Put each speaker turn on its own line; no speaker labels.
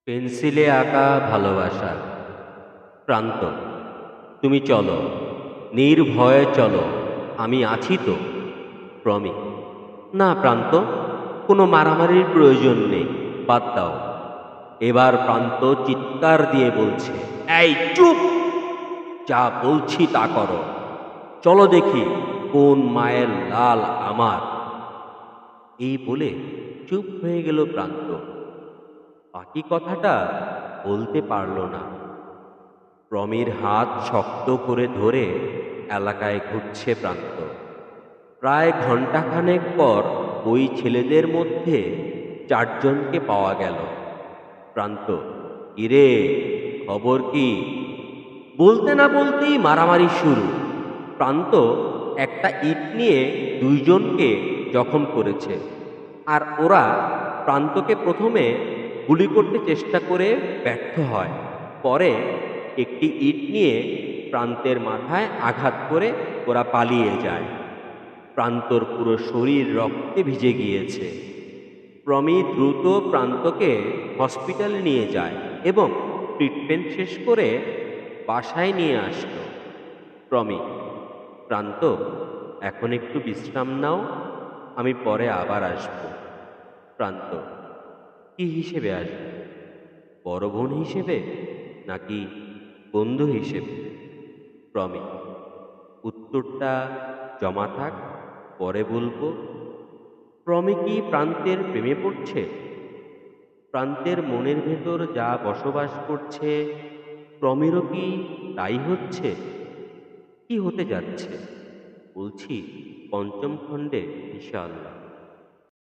পেন্সিলে আঁকা ভালোবাসা। প্রান্ত, তুমি চলো, নির্ভয়ে চলো, আমি আছি তো। প্রমি, না প্রান্ত, কোনো মারামারির প্রয়োজন নেই, বাদ দাও। এবার প্রান্ত চিৎকার দিয়ে বলছে, এই চুপ! যা বলছি তা করো। চলো দেখি কোন মায়ের লাল আমার। এই বলে চুপ হয়ে গেল প্রান্ত। বাকি কথাটা বলতে পারল না। প্রমির হাত শক্ত করে ধরে এলাকায় ঘুরছে প্রান্ত। প্রায় ঘণ্টাখানেক পর ওই ছেলেদের মধ্যে চারজনকে পাওয়া গেল। প্রান্ত, কিরে, খবর কি? বলতে না বলতেই মারামারি শুরু। প্রান্ত একটা ইট নিয়ে দুইজনকে জখম করেছে, আর ওরা প্রান্তকে প্রথমে গুলি করতে চেষ্টা করে ব্যর্থ হয়। পরে একটি ইট নিয়ে প্রান্তের মাথায় আঘাত করে ওরা পালিয়ে যায়। প্রান্তর পুরো শরীর রক্তে ভিজে গিয়েছে। প্রমি দ্রুত প্রান্তকে হসপিটালে নিয়ে যায় এবং ট্রিটমেন্ট শেষ করে বাসায় নিয়ে আসলো। প্রমি, প্রান্ত, এখন একটু বিশ্রাম নাও, আমি পরে আবার আসব। প্রান্ত, কি হিসেবে আসবে? বড় বোন হিসেবে নাকি বন্ধু হিসেবে? প্রমি, উত্তরটা জমা থাক, পরে বলবো। প্রমি কি প্রান্তের প্রেমে পড়ছে? প্রান্তের মনের ভেতর যা বসবাস করছে, প্রমিরও কি তাই হচ্ছে? কি হতে যাচ্ছে বলছি পঞ্চম খণ্ডে, ইনশাআল্লাহ।